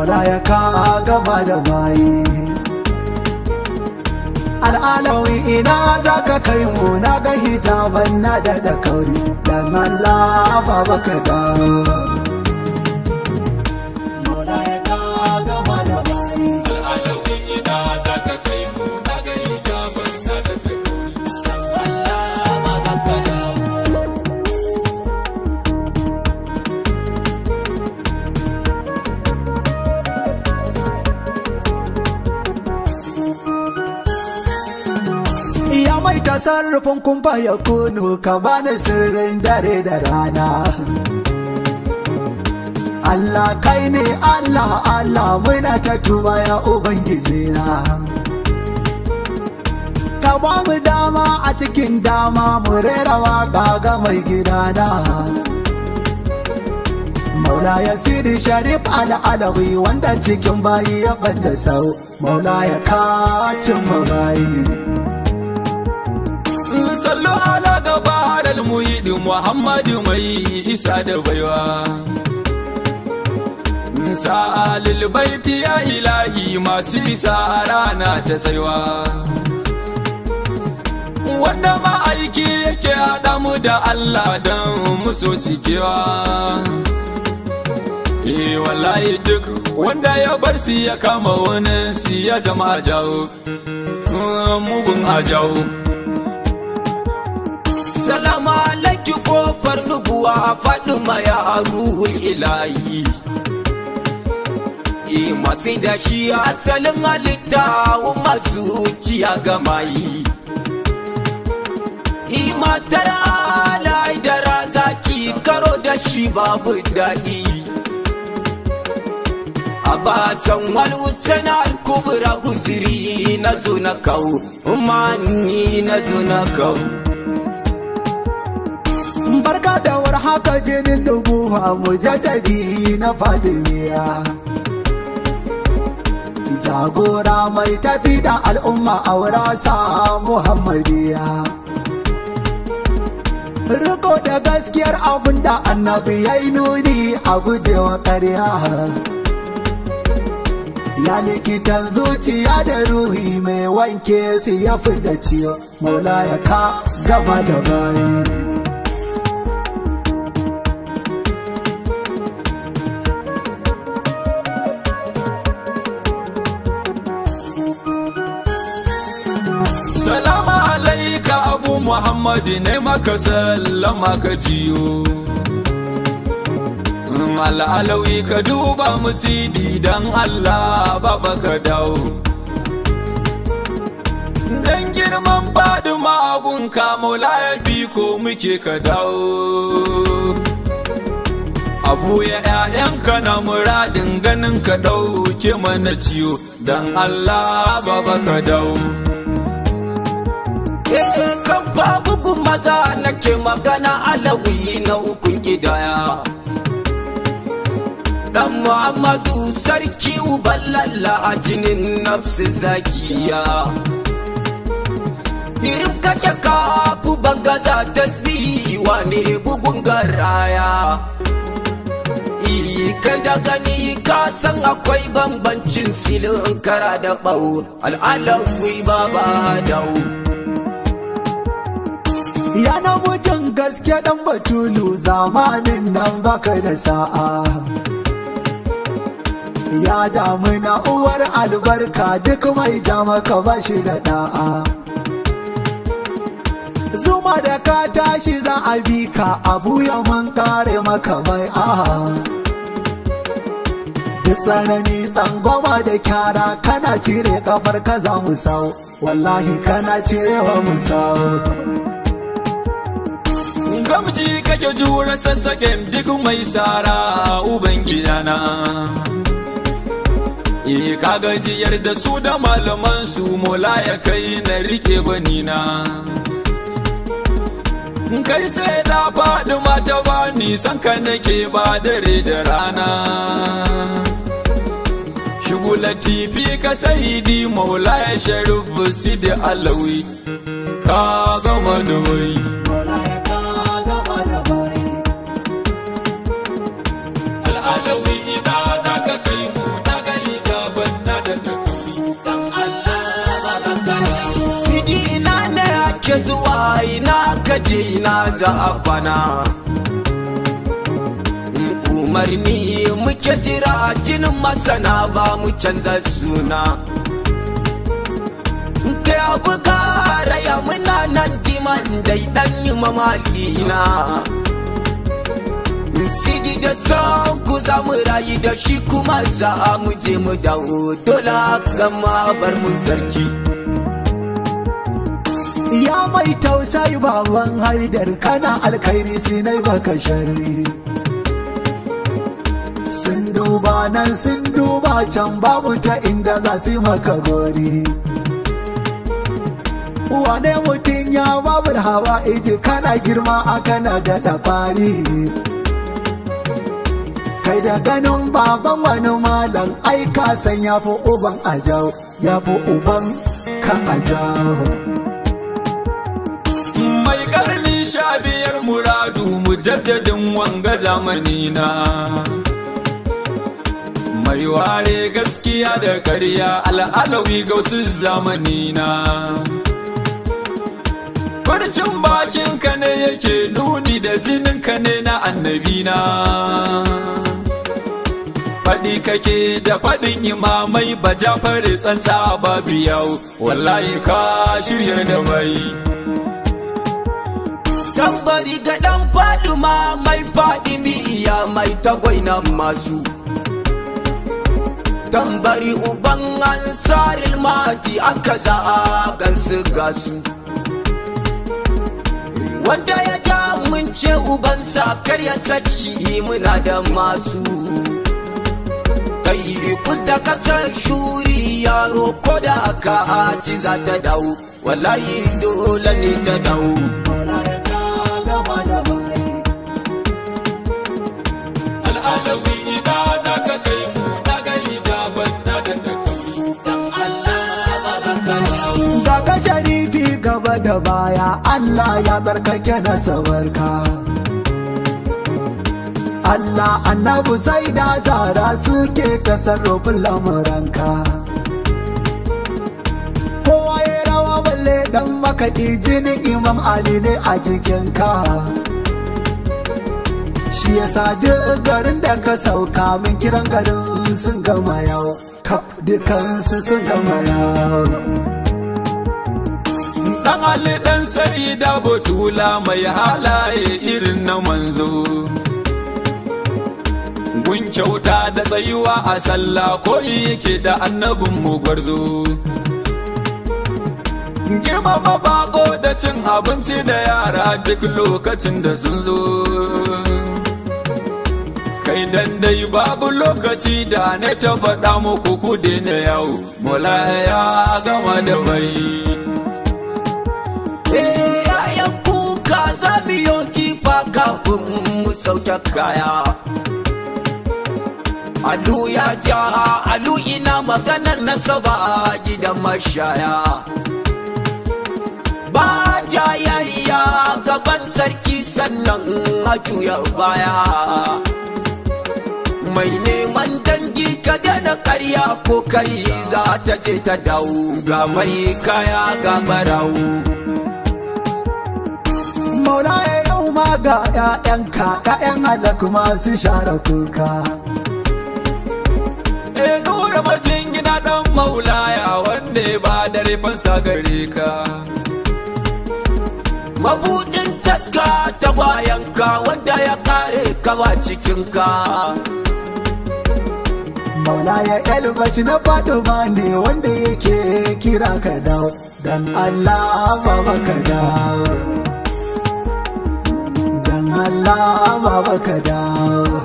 maula ya ka gama da bayi. Al'alawi ina za ka kai mu na ga hijaban na da kauri da malla baba ka dawo. Maula ya ka gama da bayi. Al'alawi ina za ka kai mu na ga hijaban na da kauri da malla baba ka dawo. Ya mai tasarrufin kumfa ya kunu ka bani sirrin dare da rana. Allah kai ne Allah Allah muna ta tuba ya Ubangiji na. Ka ba mu dama a cikin dama mu rera waƙa ga mai gidana. Maula ya Sidi Sharif Al'alawi wanda cikin bayi ya ɓadda sau. Maula ya kacin bayi. Sallu ala gaba halal muhidi Muhammadu mai isa da baiwa. Sa'alil baiti ya ilahi masu isa rana ta saiwa. Wanda ma'aiki yake haɗa mu da Allah don muso sikewa. Wallahi duk wanda ya bar si ya kama wani si ya zama ajawo, mugun ajawo. Salamu alaiki kofar nubuwa Fatima ya ruhul ilahi. Masu da shi asalin halitta masu zuciya gamayi. Matar alai da razaki karo da shi babu daɗi. A basan wal Hussein al-Kubra guziri na zo na kau, mani na zo na kau. Barka da war haka jinin nubuwa mujaddadi na Fadimiya. Jagora mai tafi da al'umma a wurasa Muhammadiya. Riko da gaskiyar abin da annabi ya yi nuni a gujewa ƙarya. Ya likitan zuciya da ruhi mai wanke su ya fi da ciwo. Maula ya ka gaba da bayi. Salama alaika Abu Muhammad ne maka sallama ka jiyo. Al'alawi ka duba musidi dan Allah baba ka dawo. Dan girman Fadima abun ka Maula ya bi ko muke ka dawo. Abu ya ‘ya'yanka na muradin ganin ka ɗauke mana ciwo dan Allah baba ka dawo. Kan babu maza nake magana Alawi na ukun gidaya. Dan Muhammadu sarki uballalla a jinin nafsi zakiya. Irin kake kafu bangaza tasbihi wane bugun garaya. Kai da gani ka san akwai bambancin silin kara da ɓau. Al'alawi baba dawo. Ya namijin gaske dan Batulu zamanin nan baka da sa'a. Ya damuna uwar albarka duk mai jama ka bashi da da'a. Zuma da ka tashi za a bi ka abu ya mun kare maka mai aha. Duk tsanani tsangwama da kyara kana cire kafar ka za mu sau. Wallahi kana cirewa mu sau. Gamji kake jura sassaƙen duk mai sara uban gidana. Ka gajiyar da su da malaman su Mola ya kai na rike gwanina. Kai sai da faɗi mata ba nisan ka nake ba dare da rana. Shugula tifi ka sayidi Maula ya Sharif Sidi Alawi. Ka gama da wai. Al'alawi ina za ka kai mu ce na za a kwana. Umarni muke jira jinin masana ba mu canza suna. Kai abu ka raya muna nan diman dai dan yi mamalina. Sidi da son ku za mu rayu da shi kuma za mu je mu dawo dole gama bar mu sarki. Ya mai tausayi baban Haidar kana alkhairi sai nai baka sharri. Sun duba nan sun duba can babu ta inda za su maka gori. Wane mutum ya babu hawa iji kana girma a kana da dafari. Kai da ganin baban wani malam ai ka san ya fi uban ajau, ya fi uban ka ajau. Mai karni 15 muradu mujaddadin wanga zamani na. Mai ware gaskiya da ƙarya al'alawi gausu zamani na. Farcin bakinka ne yake nuni da jininka ne na annabina. Faɗi kake da faɗin imamai ba jafare tsantsa babu yau, wallahi ka shirya da mai. Tambari ga ɗan Faduma mai faɗi miya mai tagwaina masu. Tambari uban ansaril mati aka za a gansu gasu. Wanda ya ja mun ce ubansa kar ya saci muna da masu. Kai kun da kasar shuri yaro ko da aka ci za ta dawo, wallahi dole ne ta dawo. Al'alawi ina za ka kai mu na gani jaban na da kauri. Dan Allah baraka yau. Ga ka sharifi gaba da baya Allah ya tsarkake da sabarka. Allah annabu sai da zara suke tasarrufin lamuranka. Kowa ya rawa balle dan makaɗi jinin Imam Ali ne a jikinka. Shi yasa duk garin da ka sauka min kiran garin sun gama yau, kaf dukansu sun gama yau. Dan Ali dan sai da Batula mai halaye irin na manzo. Gun kyauta da tsayuwa a sallah koyi yake da annabin mu gwarzo. Girmama bako da cin abinci da yara duk lokacin da sun zo. Kai dan dai babu lokaci da na ta faɗa muku ku daina yau, Mola ya gama da mai. Yayan kuka za mu yi kifa kafin mu sauke kaya. Alu ya ja alu ina maganar nasaba gidan mashaya. Ba jayayya gaban sarki sannan a juya baya. Mai neman dangi ka daina karya ko kai za ta ce ta dawo, ga mai kaya ga barawo. Maula ya yau ma ga 'ya'yanka, 'ya'yan halak masu share kuka. Nura majin gida dan maulaya wanda ya ba da rifansa gare ka. Mabudin taska ta bayanka wanda ya kare ka ba cikinka. Maula ya yalbashi na Fatima ne wanda yake kira ka dawo, dan Allah baba ka dawo, dan Allah baba ka dawo.